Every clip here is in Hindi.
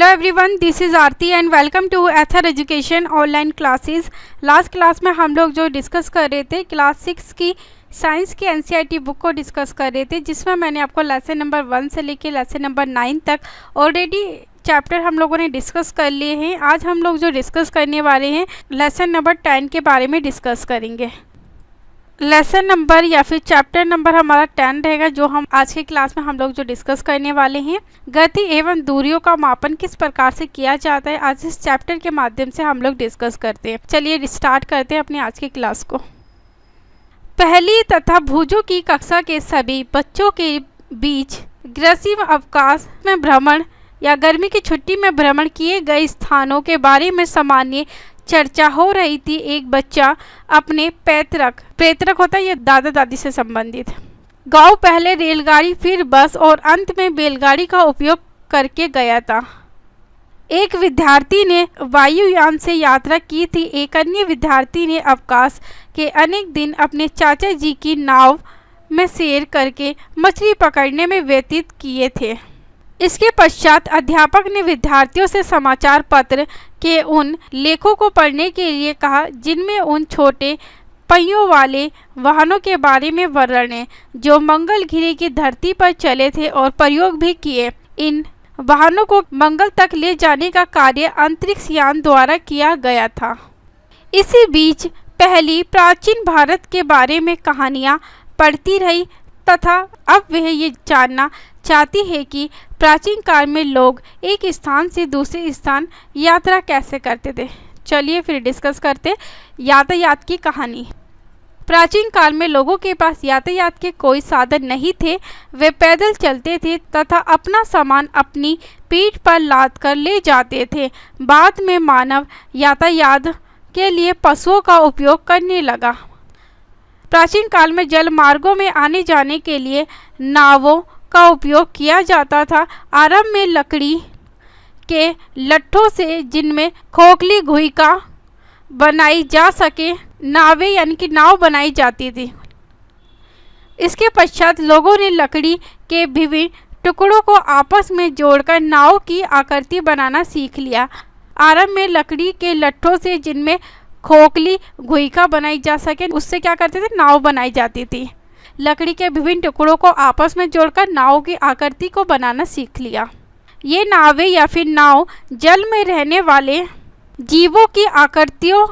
Hello everyone, this is Aarti and welcome to Aether education online classes. Last class में हम लोग जो डिस्कस कर रहे थे क्लास 6 की साइंस की एनसीईआरटी बुक को डिस्कस कर रहे थे, जिसमें मैंने आपको लेसन नंबर 1 से लेके लेसन नंबर 9 तक ऑलरेडी चैप्टर हम लोगों ने डिस्कस कर लिए हैं। आज हम लोग जो डिस्कस करने वाले हैं लेसन नंबर 10 के बारे में डिस्कस करेंगे। लेसन नंबर या फिर चैप्टर नंबर हमारा 10 रहेगा, जो हम आज की क्लास में हम लोग जो डिस्कस करने वाले हैं। गति एवं दूरियों का मापन किस प्रकार से किया जाता है, आज इस चैप्टर के माध्यम से हम लोग डिस्कस करते हैं। चलिए स्टार्ट करते हैं अपनी आज की क्लास को। पहली तथा भुजों की कक्षा के सभी बच्चों के बीच ग्रीष्म अवकाश में भ्रमण या गर्मी की छुट्टी में भ्रमण किए गए स्थानों के बारे में सामान्य चर्चा हो रही थी। एक बच्चा अपने पैतृक होता है, ये दादा दादी से संबंधित गांव पहले रेलगाड़ी, फिर बस और अंत में बैलगाड़ी का उपयोग करके गया था। एक विद्यार्थी ने वायुयान से यात्रा की थी। एक अन्य विद्यार्थी ने अवकाश के अनेक दिन अपने चाचा जी की नाव में सैर करके मछली पकड़ने में व्यतीत किए थे। इसके पश्चात अध्यापक ने विद्यार्थियों से समाचार पत्र के उन लेखों को पढ़ने के लिए कहा जिनमें उन छोटे पहियों वाले वाहनों के बारे में वर्णन है जो मंगल ग्रह की धरती पर चले थे और प्रयोग भी किए। इन वाहनों को मंगल तक ले जाने का कार्य अंतरिक्ष यान द्वारा किया गया था। इसी बीच पहली प्राचीन भारत के बारे में कहानियां पढ़ती रही तथा अब वह ये जानना चाहती है कि प्राचीन काल में लोग एक स्थान से दूसरे स्थान यात्रा कैसे करते थे। चलिए फिर डिस्कस करते यातायात की कहानी। प्राचीन काल में लोगों के पास यातायात के कोई साधन नहीं थे। वे पैदल चलते थे तथा अपना सामान अपनी पीठ पर लाद कर ले जाते थे। बाद में मानव यातायात के लिए पशुओं का उपयोग करने लगा। प्राचीन काल में जल मार्गों में आने जाने के लिए नावों का उपयोग किया जाता था। आरंभ में लकड़ी के लट्ठों से, जिनमें खोखली घुइयां बनाई जा सके, नावें यानी कि नाव बनाई जाती थी। इसके पश्चात लोगों ने लकड़ी के विभिन्न टुकड़ों को आपस में जोड़कर नाव की आकृति बनाना सीख लिया। आरंभ में लकड़ी के लट्ठों से, जिनमें खोखली घुइयां बनाई जा सके, उससे क्या करते थे, नाव बनाई जाती थी। लकड़ी के विभिन्न टुकड़ों को आपस में जोड़कर नाव की आकृति को बनाना सीख लिया। ये नावें या फिर नाव जल में रहने वाले जीवों की आकृतियों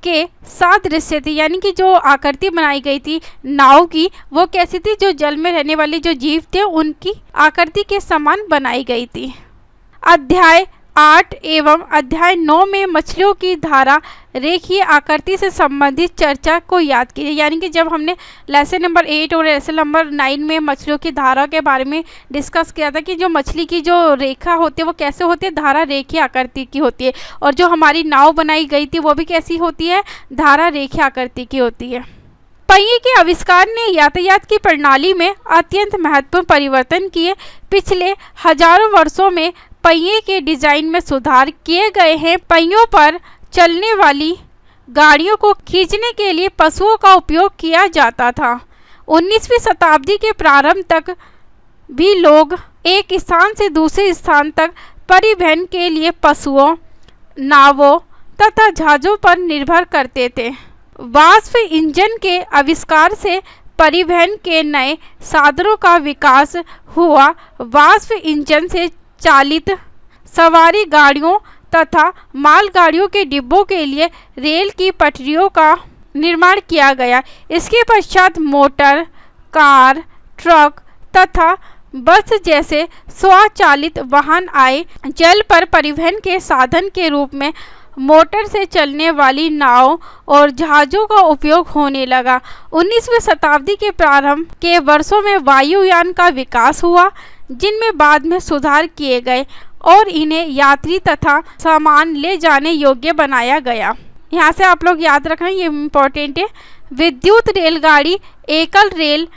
के सादृश्य थी, यानी कि जो आकृति बनाई गई थी नाव की वो कैसी थी, जो जल में रहने वाले जो जीव थे उनकी आकृति के समान बनाई गई थी। अध्याय 8 एवं अध्याय 9 में मछलियों की धारा रेखीय आकृति से संबंधित चर्चा को याद कीजिए। यानी कि जब हमने लेसन नंबर 8 और लेसन नंबर 9 में मछलियों की धारा के बारे में डिस्कस किया था कि जो मछली की जो रेखा होती है वो कैसे होती है, धारा रेखीय आकृति की होती है, और जो हमारी नाव बनाई गई थी वो भी कैसी होती है, धारा रेखीय आकृति की होती है। पहिए के आविष्कार ने यातायात की प्रणाली में अत्यंत महत्वपूर्ण परिवर्तन किए। पिछले हजारों वर्षों में पहिए के डिजाइन में सुधार किए गए हैं। पहियों पर चलने वाली गाड़ियों को खींचने के लिए पशुओं का उपयोग किया जाता था। 19वीं शताब्दी के प्रारंभ तक भी लोग एक स्थान से दूसरे स्थान तक परिवहन के लिए पशुओं, नावों तथा जहाजों पर निर्भर करते थे। वाष्प इंजन के आविष्कार से परिवहन के नए साधनों का विकास हुआ। वाष्प इंजन से चालित सवारी गाड़ियों तथा मालगाड़ियों के डिब्बों के लिए रेल की पटरियों का निर्माण किया गया। इसके पश्चात मोटर, कार, ट्रक तथा बस जैसे स्वचालित वाहन आए। जल पर परिवहन के साधन के रूप में मोटर से चलने वाली नाव और जहाज़ों का उपयोग होने लगा। 19वीं शताब्दी के प्रारंभ के वर्षों में वायुयान का विकास हुआ, जिनमें बाद में सुधार किए गए और इन्हें यात्री तथा सामान ले जाने योग्य बनाया गया। यहाँ से आप लोग याद रखना, ये इम्पोर्टेंट है। विद्युत रेलगाड़ी एकल रेल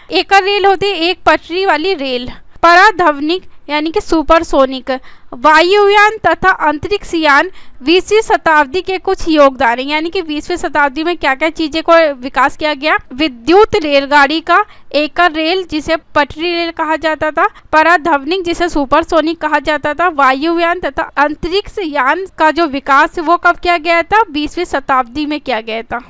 होती है, एक पटरी वाली रेल। पराध्वनिक यानी कि सुपरसोनिक। वायुयान तथा अंतरिक्ष यान 20वीं शताब्दी के कुछ योगदान हैं, यानी कि 20वीं शताब्दी में क्या क्या चीजें को विकास किया गया। विद्युत रेलगाड़ी का एकल रेल जिसे पटरी रेल कहा जाता था, पराध्वनिक जिसे सुपरसोनिक कहा जाता था, वायुयान तथा अंतरिक्ष यान का जो विकास वो कब किया गया था, 20वीं शताब्दी में किया गया था।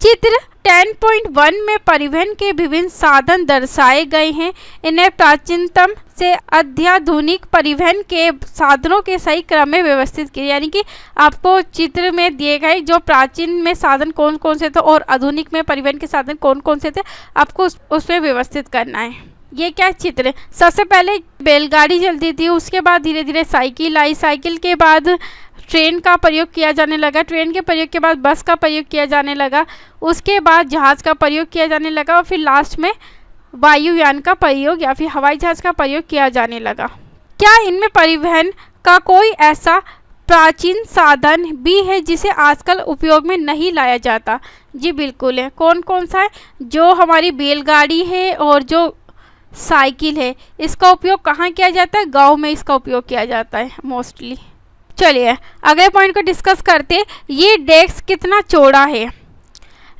चित्र 10.1 में परिवहन के विभिन्न साधन दर्शाए गए हैं। इन्हें प्राचीनतम से अत्याधुनिक परिवहन के साधनों के सही क्रम में व्यवस्थित किया, यानी कि आपको चित्र में दिए गए जो प्राचीन में साधन कौन कौन से थे और आधुनिक में परिवहन के साधन कौन कौन से थे, आपको उसमें व्यवस्थित करना है। ये क्या चित्र है, सबसे पहले बैलगाड़ी चलती थी, उसके बाद धीरे धीरे साइकिल आई, साइकिल के बाद ट्रेन का प्रयोग किया जाने लगा, ट्रेन के प्रयोग के बाद बस का प्रयोग किया जाने लगा, उसके बाद जहाज़ का प्रयोग किया जाने लगा और फिर लास्ट में वायुयान का प्रयोग या फिर हवाई जहाज़ का प्रयोग किया जाने लगा। क्या इनमें परिवहन का कोई ऐसा प्राचीन साधन भी है जिसे आजकल उपयोग में नहीं लाया जाता? जी बिल्कुल है। कौन कौन सा है? जो हमारी बैलगाड़ी है और जो साइकिल है, इसका उपयोग कहाँ किया जाता है? गाँव में इसका उपयोग किया जाता है मोस्टली। चलिए अगले पॉइंट को डिस्कस करते। ये डेस्क कितना चौड़ा है?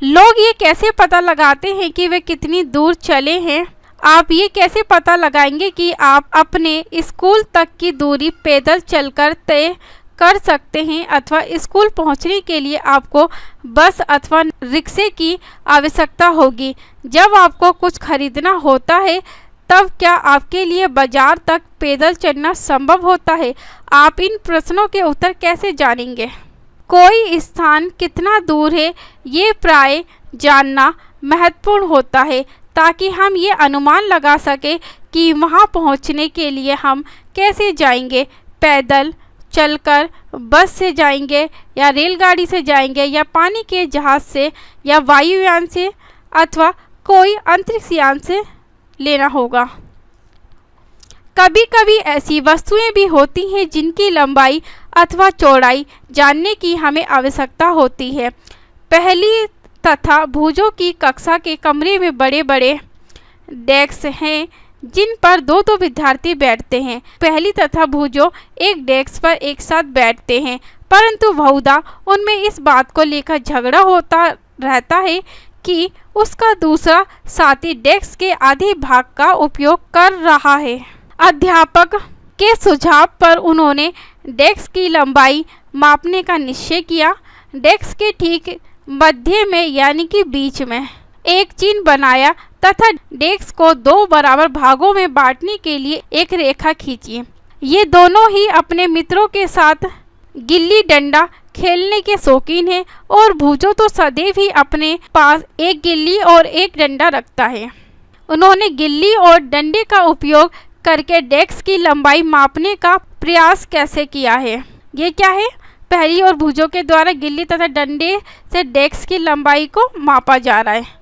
लोग ये कैसे पता लगाते हैं कि वे कितनी दूर चले हैं? आप ये कैसे पता लगाएंगे कि आप अपने स्कूल तक की दूरी पैदल चलकर तय कर सकते हैं अथवा स्कूल पहुंचने के लिए आपको बस अथवा रिक्शे की आवश्यकता होगी? जब आपको कुछ खरीदना होता है तब क्या आपके लिए बाजार तक पैदल चलना संभव होता है? आप इन प्रश्नों के उत्तर कैसे जानेंगे? कोई स्थान कितना दूर है ये प्राय जानना महत्वपूर्ण होता है ताकि हम ये अनुमान लगा सकें कि वहाँ पहुँचने के लिए हम कैसे जाएंगे, पैदल चलकर, बस से जाएंगे या रेलगाड़ी से जाएंगे या पानी के जहाज़ से या वायुयान से अथवा कोई अंतरिक्ष यान से लेना होगा। कभी कभी ऐसी वस्तुएं भी होती हैं जिनकी लंबाई अथवा चौड़ाई जानने की हमें आवश्यकता होती है। पहली तथा भुजों की कक्षा के कमरे में बड़े बड़े डेस्क हैं जिन पर दो दो विद्यार्थी बैठते हैं। पहली तथा भुजों एक डेस्क पर एक साथ बैठते हैं, परंतु बहुधा उनमें इस बात को लेकर झगड़ा होता रहता है कि उसका दूसरा साथी डेस्क के आधे भाग का उपयोग कर रहा है। अध्यापक के सुझाव पर उन्होंने डेस्क की लंबाई मापने का निश्चय किया। डेस्क के ठीक मध्य में यानी कि बीच में एक चिन्ह बनाया तथा डेस्क को दो बराबर भागों में बांटने के लिए एक रेखा खींची। ये दोनों ही अपने मित्रों के साथ गिल्ली डंडा खेलने के शौकीन है और भुजो तो सदैव ही अपने पास एक गिल्ली और एक डंडा रखता है। उन्होंने गिल्ली और डंडे का उपयोग करके डेस्क की लंबाई मापने का प्रयास कैसे किया है? ये क्या है? पहली और भुजों के द्वारा गिल्ली तथा डंडे से डेस्क की लंबाई को मापा जा रहा है।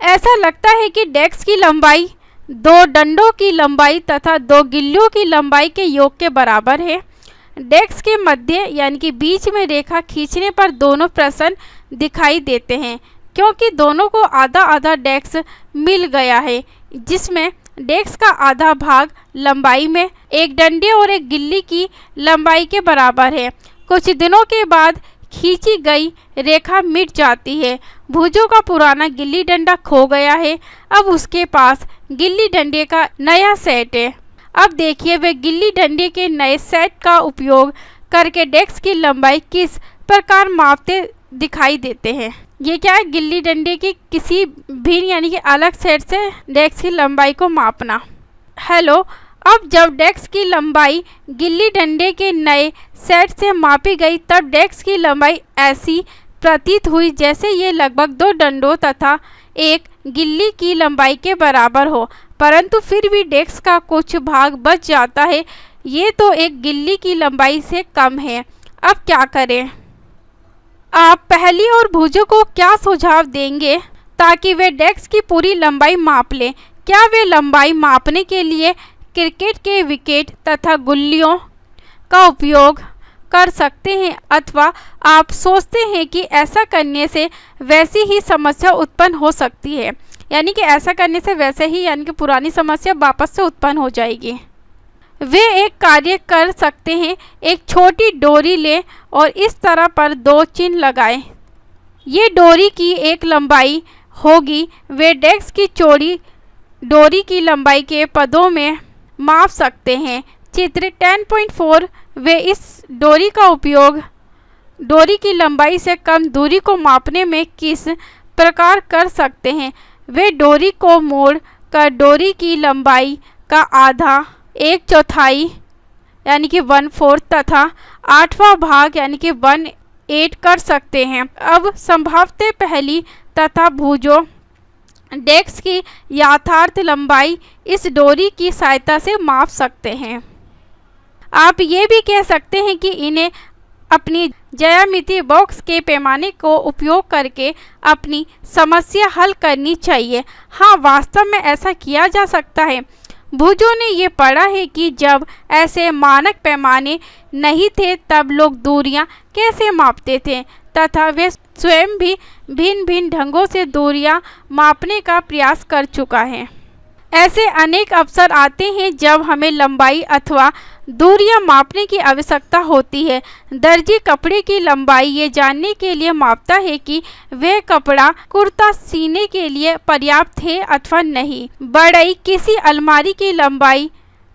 ऐसा लगता है कि डेस्क की लंबाई दो डंडों की लंबाई तथा दो गिल्लियों की लंबाई के योग के बराबर है। डेस्क के मध्य यानी कि बीच में रेखा खींचने पर दोनों प्रश्न दिखाई देते हैं क्योंकि दोनों को आधा आधा डेस्क मिल गया है, जिसमें डेस्क का आधा भाग लंबाई में एक डंडे और एक गिल्ली की लंबाई के बराबर है। कुछ दिनों के बाद खींची गई रेखा मिट जाती है। भुजों का पुराना गिल्ली डंडा खो गया है, अब उसके पास गिल्ली डंडे का नया सेट है। अब देखिए वे गिल्ली डंडे के नए सेट का उपयोग करके डेस्क की लंबाई किस प्रकार मापते दिखाई देते हैं। ये क्या है? गिल्ली डंडे की किसी भिन्न यानी कि अलग सेट से डेस्क की लंबाई को मापना। हेलो, अब जब डेस्क की लंबाई गिल्ली डंडे के नए सेट से मापी गई तब डेस्क की लंबाई ऐसी प्रतीत हुई जैसे ये लगभग दो डंडों तथा एक गिल्ली की लंबाई के बराबर हो, परंतु फिर भी डेस्क का कुछ भाग बच जाता है। ये तो एक गिल्ली की लंबाई से कम है। अब क्या करें? आप पहली और भुजों को क्या सुझाव देंगे ताकि वे डेस्क की पूरी लंबाई माप लें? क्या वे लंबाई मापने के लिए क्रिकेट के विकेट तथा गुल्लियों का उपयोग कर सकते हैं अथवा आप सोचते हैं कि ऐसा करने से वैसी ही समस्या उत्पन्न हो सकती है, यानी कि ऐसा करने से वैसे ही यानी कि पुरानी समस्या वापस से उत्पन्न हो जाएगी? वे एक कार्य कर सकते हैं। एक छोटी डोरी लें और इस तरह पर 2 चिन्ह लगाएं। ये डोरी की एक लंबाई होगी। वे डेस्क की चौड़ी डोरी की लंबाई के पदों में माप सकते हैं। चित्र 10.4 वे इस डोरी का उपयोग डोरी की लंबाई से कम दूरी को मापने में किस प्रकार कर सकते हैं। वे डोरी को मोड़ कर डोरी की लंबाई का आधा, 1/4 यानी कि 1/4 तथा 8वां भाग यानी कि 1/8 कर सकते हैं। अब संभवतः पहली तथा भुजों डेस्क की यथार्थ लंबाई इस डोरी की सहायता से माप सकते हैं। आप ये भी कह सकते हैं कि इन्हें अपनी ज्यामिति बॉक्स के पैमाने को उपयोग करके अपनी समस्या हल करनी चाहिए। हाँ, वास्तव में ऐसा किया जा सकता है। भुजों ने ये पढ़ा है कि जब ऐसे मानक पैमाने नहीं थे तब लोग दूरियां कैसे मापते थे तथा वे स्वयं भी भिन्न भिन्न ढंगों से दूरियां मापने का प्रयास कर चुका है। ऐसे अनेक अवसर आते हैं जब हमें लंबाई अथवा दूरियां मापने की आवश्यकता होती है। दर्जी कपड़े की लंबाई ये जानने के लिए मापता है कि वह कपड़ा कुर्ता सीने के लिए पर्याप्त है अथवा नहीं। बढ़ई किसी अलमारी की लंबाई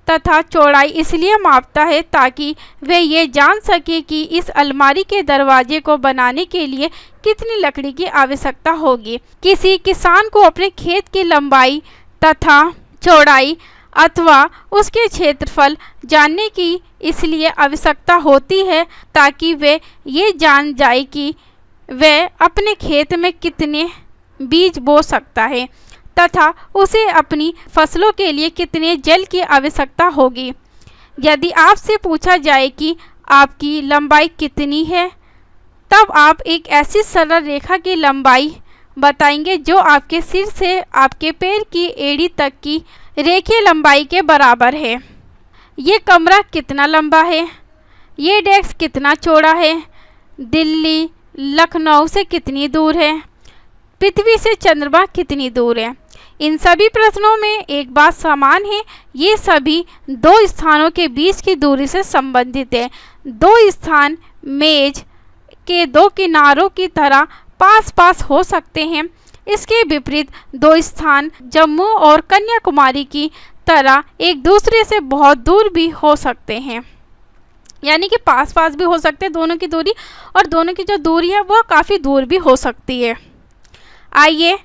तथा चौड़ाई इसलिए मापता है ताकि वह ये जान सके कि इस अलमारी के दरवाजे को बनाने के लिए कितनी लकड़ी की आवश्यकता होगी। किसी किसान को अपने खेत की लंबाई तथा चौड़ाई अथवा उसके क्षेत्रफल जानने की इसलिए आवश्यकता होती है ताकि वे ये जान जाए कि वह अपने खेत में कितने बीज बो सकता है तथा उसे अपनी फसलों के लिए कितने जल की आवश्यकता होगी। यदि आपसे पूछा जाए कि आपकी लंबाई कितनी है, तब आप एक ऐसी सरल रेखा की लंबाई बताएंगे जो आपके सिर से आपके पैर की एड़ी तक की रेखीय लंबाई के बराबर है। ये कमरा कितना लंबा है, ये डेस्क कितना चौड़ा है, दिल्ली लखनऊ से कितनी दूर है, पृथ्वी से चंद्रमा कितनी दूर है। इन सभी प्रश्नों में एक बात समान है, ये सभी 2 स्थानों के बीच की दूरी से संबंधित है। 2 स्थान मेज के 2 किनारों की तरह पास पास हो सकते हैं। इसके विपरीत 2 स्थान जम्मू और कन्याकुमारी की तरह एक दूसरे से बहुत दूर भी हो सकते हैं, यानी कि पास पास भी हो सकते हैं दोनों की दूरी, और दोनों की जो दूरी है वो काफ़ी दूर भी हो सकती है। आइए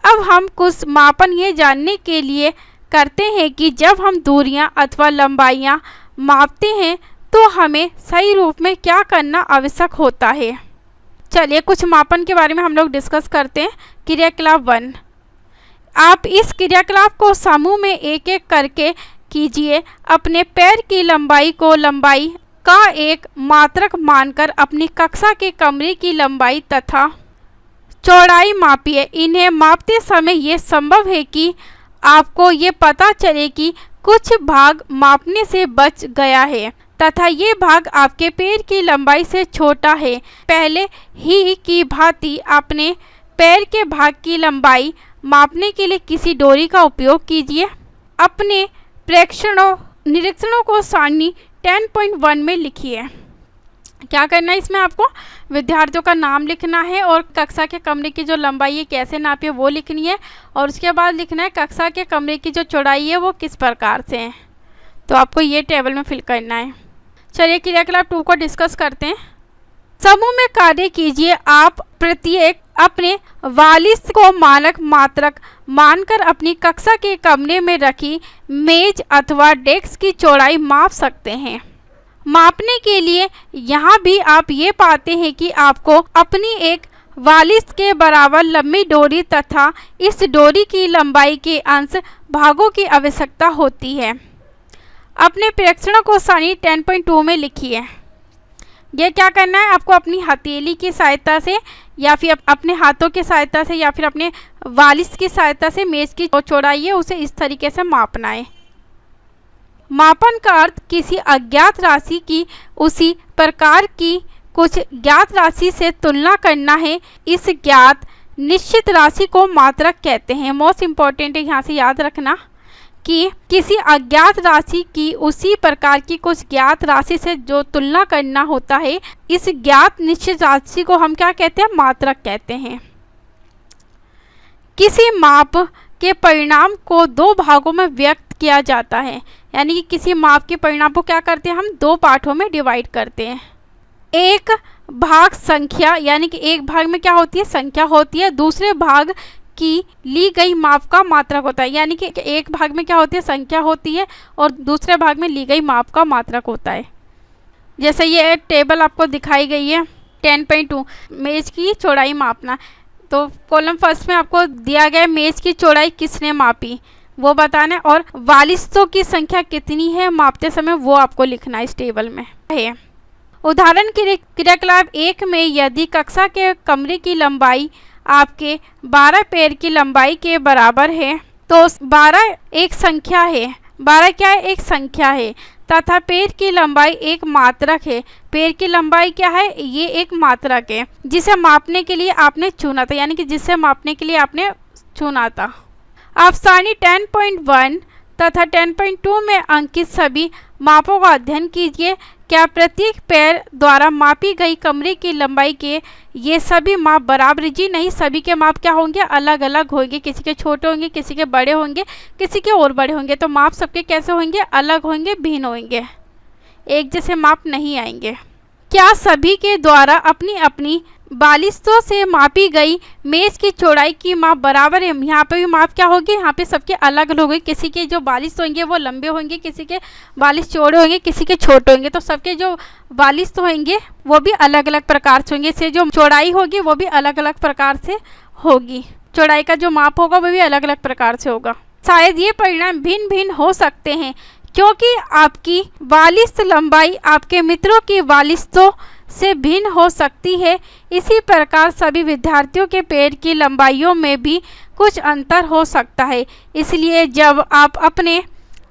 अब हम कुछ मापन ये जानने के लिए करते हैं कि जब हम दूरियां अथवा लंबाइयां मापते हैं तो हमें सही रूप में क्या करना आवश्यक होता है। चलिए कुछ मापन के बारे में हम लोग डिस्कस करते हैं। क्रियाकलाप 1, आप इस क्रियाकलाप को समूह में एक एक करके कीजिए। अपने पैर की लंबाई को लंबाई का एक मात्रक मानकर अपनी कक्षा के कमरे की लंबाई तथा चौड़ाई मापिए। इन्हें मापते समय ये संभव है कि आपको ये पता चले कि कुछ भाग मापने से बच गया है तथा ये भाग आपके पैर की लंबाई से छोटा है। पहले ही की भांति अपने पैर के भाग की लंबाई मापने के लिए किसी डोरी का उपयोग कीजिए। अपने निरीक्षणों को सारणी 10.1 में लिखिए। क्या करना है इसमें आपको विद्यार्थियों का नाम लिखना है और कक्षा के कमरे की जो लंबाई है कैसे नापी है वो लिखनी है, और उसके बाद लिखना है कक्षा के कमरे की जो चौड़ाई है वो किस प्रकार से है। तो आपको ये टेबल में फिल करना है। चलिए क्रियाकलाप 2 को डिस्कस करते हैं। समूह में कार्य कीजिए। आप प्रत्येक अपने वालिस को मानक मात्रक मानकर अपनी कक्षा के कमरे में रखी मेज अथवा डेस्क की चौड़ाई माप सकते हैं। मापने के लिए यहाँ भी आप ये पाते हैं कि आपको अपनी एक वालिस के बराबर लंबी डोरी तथा इस डोरी की लंबाई के अंश भागों की आवश्यकता होती है। अपने प्रेक्षणों को सारणी 10.2 में लिखिए। यह क्या करना है, आपको अपनी हथेली की सहायता से या फिर अपने हाथों की सहायता से या फिर अपने वालिस की सहायता से मेज की चौड़ाई है उसे इस तरीके से मापना है। मापन का अर्थ किसी अज्ञात राशि की उसी प्रकार की कुछ ज्ञात राशि से तुलना करना है। इस ज्ञात निश्चित राशि को मात्रक कहते हैं। मोस्ट इम्पॉर्टेंट है यहाँ से याद रखना। कि किसी अज्ञात राशि की उसी प्रकार की कुछ ज्ञात राशि से जो तुलना करना होता है, इस ज्ञात निश्चित राशि को हम क्या कहते हैं? मात्रक कहते हैं। किसी माप के परिणाम को दो भागों में व्यक्त किया जाता है, यानी कि किसी माप के परिणाम को क्या करते हैं? हम दो पार्टों में डिवाइड करते हैं। एक भाग संख्या, यानी कि एक भाग में क्या होती है? संख्या होती है। दूसरे भाग की ली गई माप का मात्रक होता है, यानी कि एक भाग में क्या होती है? संख्या होती है और दूसरे भाग में ली गई माप का मात्रक होता है। जैसे ये टेबल आपको दिखाई गई है 10.2 मेज की चौड़ाई मापना। तो कॉलम फर्स्ट में आपको दिया गया मेज की चौड़ाई किसने मापी वो बताना है, और वालिस्तों की संख्या कितनी है मापते समय वो आपको लिखना है इस टेबल में है। उदाहरण के लिए क्रियाकलाप 1 में यदि कक्षा के कमरे की लंबाई आपके 12 पैर की लंबाई के बराबर है, तो 12 एक संख्या है। 12 क्या है? एक संख्या है तथा पैर की लंबाई एक मात्रक है। पैर की लंबाई क्या है? ये एक मात्रक है जिसे मापने के लिए आपने चुना था, यानी कि जिसे मापने के लिए आपने चुना था। आप सारणी 10.1 तथा 10.2 में अंकित सभी मापों का अध्ययन कीजिए। क्या प्रत्येक पैर द्वारा मापी गई कमरे की लंबाई के ये सभी माप बराबर? जी नहीं, सभी के माप क्या होंगे? अलग अलग होंगे। किसी के छोटे होंगे, किसी के बड़े होंगे, किसी के और बड़े होंगे। तो माप सबके कैसे होंगे? अलग होंगे, भिन्न होंगे, एक जैसे माप नहीं आएंगे। क्या सभी के द्वारा अपनी अपनी बालिस्तों से मापी गई मेज की चौड़ाई की माप बराबर है? यहाँ पे भी माप क्या होगी? यहाँ पे सबके अलग अलग होंगे। किसी के जो बालिस्त होंगे वो लंबे होंगे, किसी के बालिस्त चौड़े होंगे, किसी के छोटे होंगे। तो सबके जो बालिस्त होंगे वो भी अलग अलग प्रकार से होंगे। इससे जो चौड़ाई होगी वो भी अलग अलग प्रकार से होगी। चौड़ाई का जो माप होगा वो भी अलग अलग प्रकार से होगा। शायद ये परिणाम भिन्न भिन्न हो सकते हैं क्योंकि आपकी बालिस्त लंबाई आपके मित्रों की बालिस्तों से भिन्न हो सकती है। इसी प्रकार सभी विद्यार्थियों के पैर की लंबाइयों में भी कुछ अंतर हो सकता है। इसलिए जब आप अपने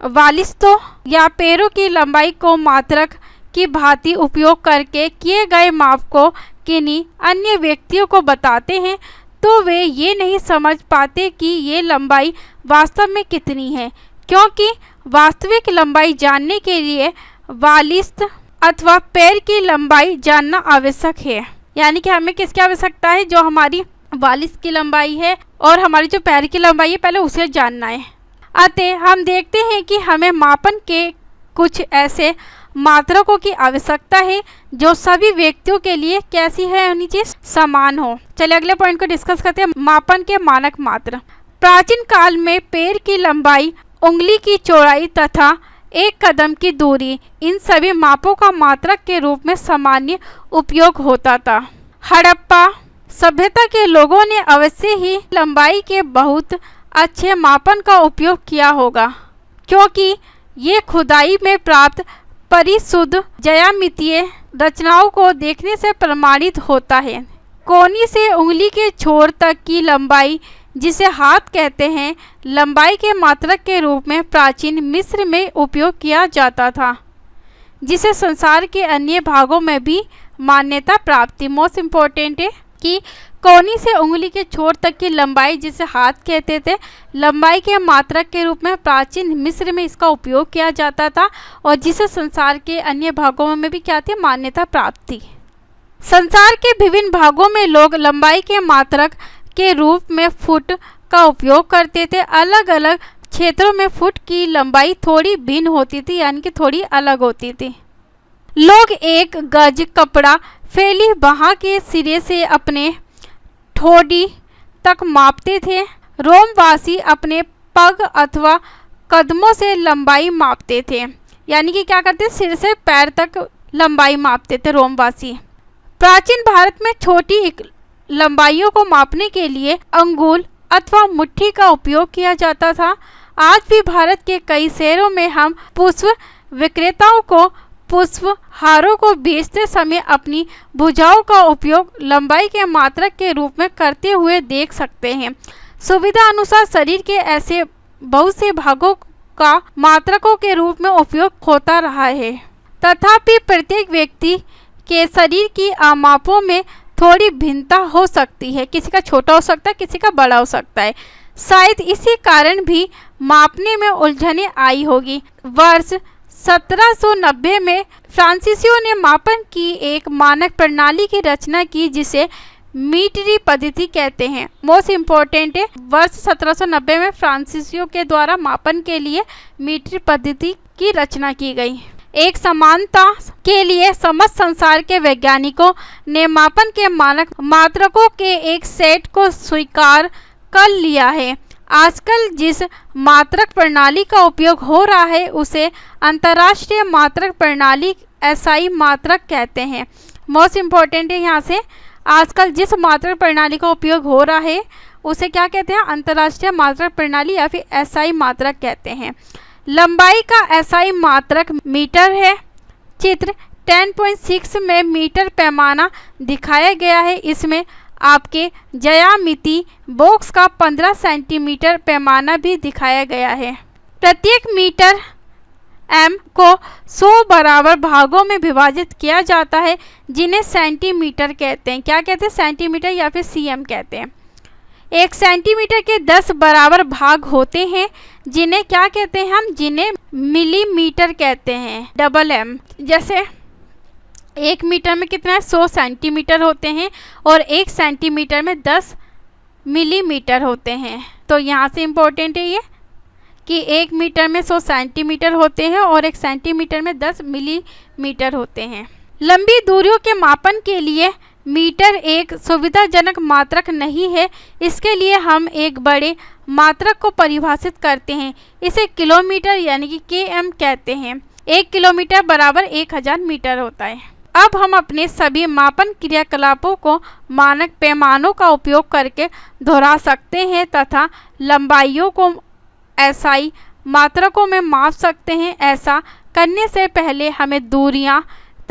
बालिस्तों या पैरों की लंबाई को मात्रक की भांति उपयोग करके किए गए माप को किन्हीं अन्य व्यक्तियों को बताते हैं तो वे ये नहीं समझ पाते कि ये लंबाई वास्तव में कितनी है, क्योंकि वास्तविक लंबाई जानने के लिए बालिस्त अथवा पैर की लंबाई जानना आवश्यक है। यानी कि हमें किसकी आवश्यकता है? जो हमारी बालिस्त की लंबाई है और हमारी जो पैर की लंबाई है पहले उसे जानना है। अतः हम देखते हैं कि हमें मापन के कुछ ऐसे मात्रकों की आवश्यकता है जो सभी व्यक्तियों के लिए कैसी है? होनी चाहिए, समान हो। चलिए अगले पॉइंट को डिस्कस करते हैं, मापन के मानक मात्र। प्राचीन काल में पैर की लंबाई, उंगली की चौड़ाई तथा एक कदम की दूरी, इन सभी मापों का मात्रक के रूप में सामान्य उपयोग होता था। हड़प्पा सभ्यता के लोगों ने अवश्य ही लंबाई के बहुत अच्छे मापन का उपयोग किया होगा, क्योंकि ये खुदाई में प्राप्त परिशुद्ध ज्यामितीय रचनाओं को देखने से प्रमाणित होता है। कोहनी से उंगली के छोर तक की लंबाई, जिसे हाथ कहते हैं, लंबाई के मात्रक के रूप में प्राचीन मिस्र में उपयोग किया जाता था, जिसे संसार के अन्य भागों में भी मान्यता प्राप्त थी। मोस्ट इम्पोर्टेंट है कि कोहनी से उंगली के छोर तक की लंबाई, जिसे हाथ कहते थे, लंबाई के मात्रक के रूप में प्राचीन मिस्र में इसका उपयोग किया जाता था और जिसे संसार के अन्य भागों में भी क्या थी? मान्यता प्राप्त थी। संसार के विभिन्न भागों में लोग लंबाई के मात्रक के रूप में फुट का उपयोग करते थे। अलग अलग क्षेत्रों में फुट की लंबाई थोड़ी भिन्न होती थी, यानी कि थोड़ी अलग होती थी। लोग एक गज कपड़ा फैली बाह के सिरे से अपने ठोड़ी तक मापते थे। रोमवासी अपने पग अथवा कदमों से लंबाई मापते थे, यानी कि क्या करते? सिर से पैर तक लंबाई मापते थे रोमवासी। प्राचीन भारत में छोटी लंबाइयों को मापने के लिए अंगुल अथवा मुट्ठी का उपयोग किया जाता था। आज भी भारत के कई शहरों में हम पुष्प विक्रेताओं को पुष्प हारों को बेचते समय अपनी भुजाओं का उपयोग लंबाई के मात्रक के रूप में करते हुए देख सकते हैं। सुविधा अनुसार शरीर के ऐसे बहुत से भागों का मात्रकों के रूप में उपयोग होता रहा है। तथापि प्रत्येक व्यक्ति के शरीर की आमापों में थोड़ी भिन्नता हो सकती है। किसी का छोटा हो सकता है, किसी का बड़ा हो सकता है। शायद इसी कारण भी मापने में उलझने आई होगी। वर्ष 1790 में फ्रांसीसियों ने मापन की एक मानक प्रणाली की रचना की जिसे मीटरी पद्धति कहते हैं। मोस्ट इम्पोर्टेंट है, वर्ष 1790 में फ्रांसीसियों के द्वारा मापन के लिए मीटरी पद्धति की रचना की गई। एक समानता के लिए समस्त संसार के वैज्ञानिकों ने मापन के मानक मात्रकों के एक सेट को स्वीकार कर लिया है। आजकल जिस मात्रक प्रणाली का उपयोग हो रहा है उसे अंतर्राष्ट्रीय मात्रक प्रणाली SI मात्रक कहते हैं। मोस्ट इम्पोर्टेंट है यहाँ से, आजकल जिस मात्रक प्रणाली का उपयोग हो रहा है उसे क्या कहते हैं? अंतर्राष्ट्रीय मात्रक प्रणाली या फिर SI मात्रक कहते हैं। लंबाई का SI मात्रक मीटर है। चित्र 10.6 में मीटर पैमाना दिखाया गया है। इसमें आपके ज्यामिति बॉक्स का 15 सेंटीमीटर पैमाना भी दिखाया गया है। प्रत्येक मीटर M को 100 बराबर भागों में विभाजित किया जाता है जिन्हें सेंटीमीटर कहते हैं। क्या कहते हैं? सेंटीमीटर या फिर CM कहते हैं। एक सेंटीमीटर के 10 बराबर भाग होते हैं जिन्हें क्या कहते हैं हम? जिन्हें मिलीमीटर कहते हैं, डबल M। जैसे 1 मीटर में कितना है? 100 सेंटीमीटर होते हैं और 1 सेंटीमीटर में 10 मिलीमीटर होते हैं। तो यहाँ से इम्पोर्टेंट है ये कि 1 मीटर में 100 सेंटीमीटर होते हैं और 1 सेंटीमीटर में 10 मिलीमीटर होते हैं। लंबी दूरियों के मापन के लिए मीटर एक सुविधाजनक मात्रक नहीं है। इसके लिए हम एक बड़े मात्रक को परिभाषित करते हैं। इसे किलोमीटर यानी कि km कहते हैं। 1 किलोमीटर बराबर 1000 मीटर होता है। अब हम अपने सभी मापन क्रियाकलापों को मानक पैमानों का उपयोग करके दोहरा सकते हैं तथा लंबाइयों को SI मात्रकों में माप सकते हैं। ऐसा करने से पहले हमें दूरियां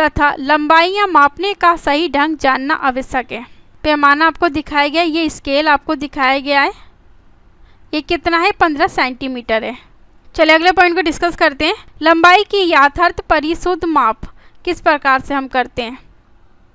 तथा लंबाइयां मापने का सही ढंग जानना आवश्यक है। पैमाना आपको दिखाया गया, ये स्केल आपको दिखाया गया है। ये कितना है? 15 सेंटीमीटर है। चलिए अगले पॉइंट को डिस्कस करते हैं। लंबाई की यथार्थ परिशुद्ध माप किस प्रकार से हम करते हैं?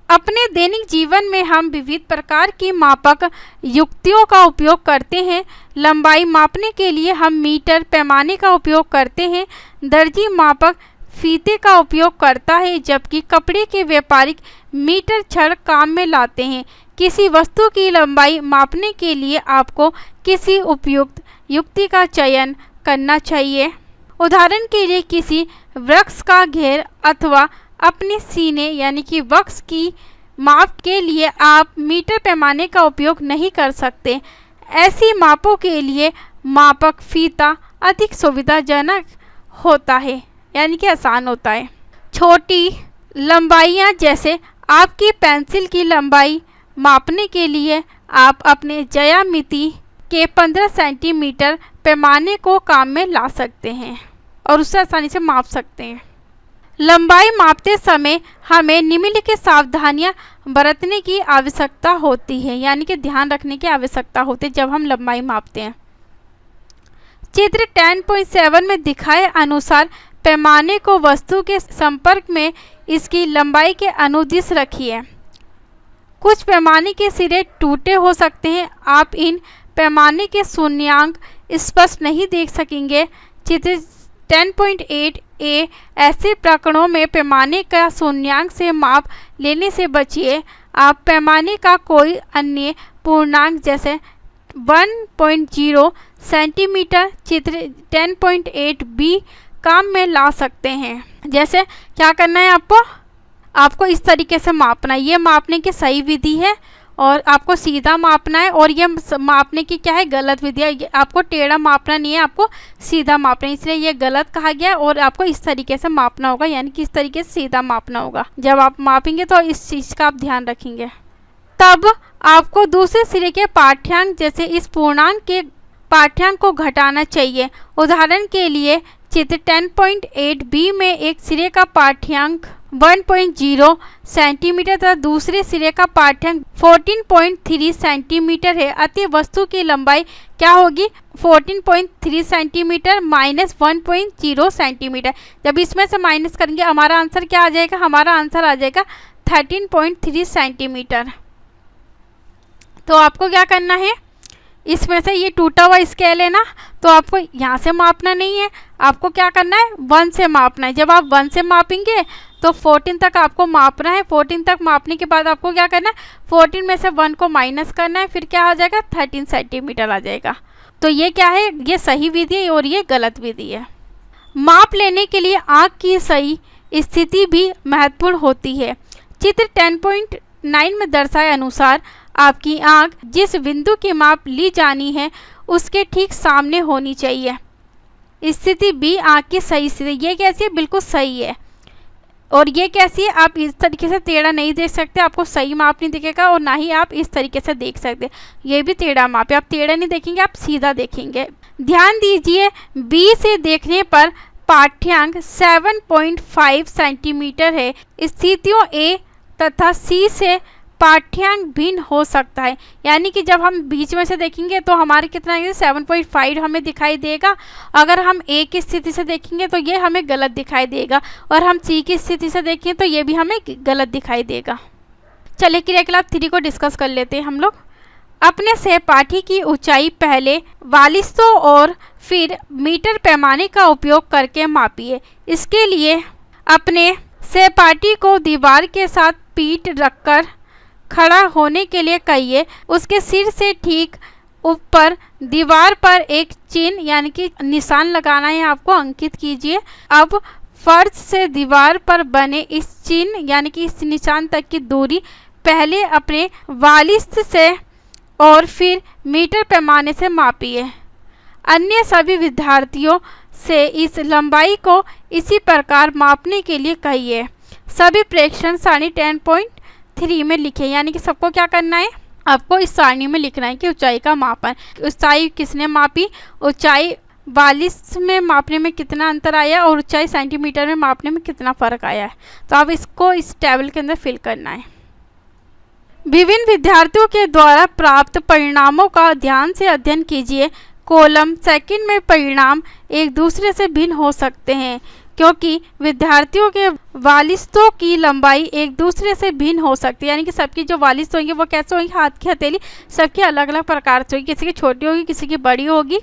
अपने दैनिक जीवन में हम विविध प्रकार की मापक युक्तियों का उपयोग करते हैं। लंबाई मापने के लिए हम मीटर पैमाने का उपयोग करते हैं। दर्जी मापक फीते का उपयोग करता है जबकि कपड़े के व्यापारिक मीटर छड़ काम में लाते हैं। किसी वस्तु की लंबाई मापने के लिए आपको किसी उपयुक्त युक्ति का चयन करना चाहिए। उदाहरण के लिए किसी वृक्ष का घेर अथवा अपने सीने यानी कि वक्ष की माप के लिए आप मीटर पैमाने का उपयोग नहीं कर सकते। ऐसी मापों के लिए मापक फीता अधिक सुविधाजनक होता है यानी कि आसान होता है। छोटी लंबाइयां जैसे आपकी पेंसिल की लंबाई मापने के लिए आप अपने ज्यामिति के 15 सेंटीमीटर पैमाने को काम में ला सकते हैं और उससे आसानी से माप सकते हैं। लंबाई मापते समय हमें निम्नलिखित सावधानियां बरतने की आवश्यकता होती है यानी कि ध्यान रखने की आवश्यकता होती है जब हम लंबाई मापते हैं। चित्र 10.7 में दिखाए अनुसार पैमाने को वस्तु के संपर्क में इसकी लंबाई के अनुदिश रखिए। कुछ पैमाने के सिरे टूटे हो सकते हैं। आप इन पैमाने के शून्यांक स्पष्ट नहीं देख सकेंगे। चित्र 10.8 ए ऐसे प्रकरणों में पैमाने का शून्यांक से माप लेने से बचिए। आप पैमाने का कोई अन्य पूर्णांक जैसे 1.0 सेंटीमीटर चित्र 10.8 बी काम में ला सकते हैं। जैसे क्या करना है आपको इस तरीके से मापना है। ये मापने की सही विधि है और आपको सीधा मापना है और ये मापने की क्या है? गलत विधि है। आपको टेढ़ा मापना नहीं है, आपको सीधा मापना है, इसलिए ये गलत कहा गया है और आपको इस तरीके से मापना होगा यानी कि इस तरीके से सीधा मापना होगा। जब आप मापेंगे तो इस चीज़ का आप ध्यान रखेंगे। तब आपको दूसरे सिरे के पाठ्यांक जैसे इस पूर्णांक के पाठ्यांक को घटाना चाहिए। उदाहरण के लिए चित्र 10.8 बी में एक सिरे का पाठ्यांक 1.0 सेंटीमीटर तथा दूसरे सिरे का पाठ्यांक 14.3 सेंटीमीटर है। अतः वस्तु की लंबाई क्या होगी? 14.3 सेंटीमीटर माइनस 1.0 सेंटीमीटर। जब इसमें से माइनस करेंगे हमारा आंसर क्या आ जाएगा? हमारा आंसर आ जाएगा 13.3 सेंटीमीटर। तो आपको क्या करना है इसमें से ये टूटा हुआ स्केल है ना, तो आपको यहाँ से मापना नहीं है, आपको क्या करना है 1 से मापना है। जब आप 1 से मापेंगे तो 14 तक आपको मापना है। 14 तक मापने के बाद आपको क्या करना है, 14 में से 1 को माइनस करना है, फिर क्या आ जाएगा 13 सेंटीमीटर आ जाएगा। तो ये क्या है, ये सही विधि है और ये गलत विधि है। माप लेने के लिए आँख की सही स्थिति भी महत्वपूर्ण होती है। चित्र 10.9 में दर्शाए अनुसार आपकी आँख जिस बिंदु की माप ली जानी है उसके ठीक सामने होनी चाहिए। स्थिति बी, आँख की सही स्थिति। ये कैसी है, बिल्कुल सही है। और ये कैसी है, आप इस तरीके से टेढ़ा नहीं देख सकते, आपको सही माप नहीं दिखेगा, और ना ही आप इस तरीके से देख सकते। ये भी टेढ़ा माप है, आप टेढ़ा नहीं देखेंगे, आप सीधा देखेंगे। ध्यान दीजिए, बी से देखने पर पाठ्यांक 7.5 सेंटीमीटर है। स्थितियों ए तथा सी से पाठ्यांक भिन्न हो सकता है, यानी कि जब हम बीच में से देखेंगे तो हमारे कितना 7.5 हमें दिखाई देगा। अगर हम ए की स्थिति से देखेंगे तो ये हमें गलत दिखाई देगा, और हम सी की स्थिति से देखें तो ये भी हमें गलत दिखाई देगा। चलिए क्रियाकलाप 3 को डिस्कस कर लेते हैं हम लोग। अपने सहपाठी की ऊंचाई पहले वालिस्तों और फिर मीटर पैमाने का उपयोग करके मापिए। इसके लिए अपने सहपाठी को दीवार के साथ पीठ रखकर खड़ा होने के लिए कहिए। उसके सिर से ठीक ऊपर दीवार पर एक चिन्ह यानी कि निशान लगाना है, आपको अंकित कीजिए। अब फर्श से दीवार पर बने इस चिन्ह यानी कि इस निशान तक की दूरी पहले अपने वालिस्त से और फिर मीटर पैमाने से मापिए। अन्य सभी विद्यार्थियों से इस लंबाई को इसी प्रकार मापने के लिए कहिए। सभी प्रेक्षण सारणी 10.3 में लिखे, यानी कि सबको क्या करना है, आपको इस सारणी में लिखना है कि ऊंचाई का मापन। ऊंचाई किसने मापी, ऊंचाई 42 में मापने में कितना अंतर आया और ऊंचाई सेंटीमीटर में मापने में कितना फर्क आया है। तो आप इसको इस टेबल के अंदर फिल करना है। विभिन्न विद्यार्थियों के द्वारा प्राप्त परिणामों का ध्यान से अध्ययन कीजिए। कॉलम सेकंड में परिणाम एक दूसरे से भिन्न हो सकते हैं क्योंकि विद्यार्थियों के वालिस्तों की लंबाई एक दूसरे से भिन्न हो सकती है, यानी कि सबकी जो वालिस्त होंगे वो कैसे होंगी, हाथ की हथेली सबकी अलग अलग प्रकार से होगी, किसी की छोटी होगी किसी की बड़ी होगी,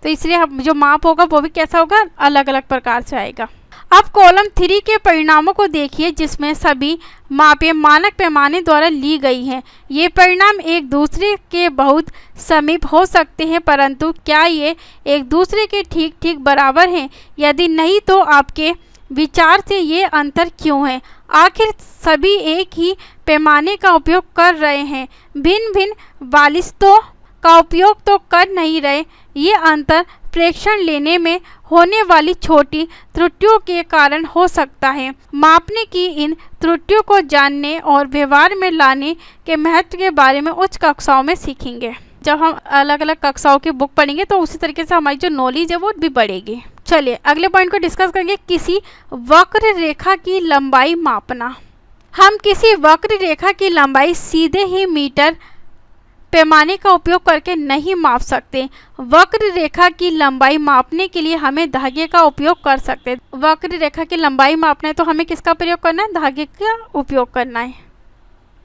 तो इसलिए हम जो माप होगा वो भी कैसा होगा, अलग अलग प्रकार से आएगा। अब कॉलम 3 के परिणामों को देखिए जिसमें सभी मापें मानक पैमाने द्वारा ली गई हैं। ये परिणाम एक दूसरे के बहुत समीप हो सकते हैं, परंतु क्या ये एक दूसरे के ठीक ठीक बराबर हैं? यदि नहीं तो आपके विचार से ये अंतर क्यों है? आखिर सभी एक ही पैमाने का उपयोग कर रहे हैं, भिन्न भिन्न वालिस्तों का उपयोग तो कर नहीं रहे। ये अंतर प्रेक्षण लेने में होने वाली छोटी त्रुटियों के कारण हो सकता है। मापने की इन त्रुटियों को जानने और व्यवहार में लाने के महत्व के बारे में उच्च कक्षाओं में सीखेंगे। जब हम अलग अलग कक्षाओं की बुक पढ़ेंगे तो उसी तरीके से हमारी जो नॉलेज है वो भी बढ़ेगी। चलिए अगले पॉइंट को डिस्कस करेंगे, किसी वक्र रेखा की लंबाई मापना। हम किसी वक्र रेखा की लंबाई सीधे ही मीटर पैमाने का उपयोग करके नहीं माप सकते। वक्र रेखा की लंबाई मापने के लिए हमें धागे का उपयोग कर सकते हैं। वक्र रेखा की लंबाई मापना है तो हमें किसका प्रयोग करना है, धागे का उपयोग करना है।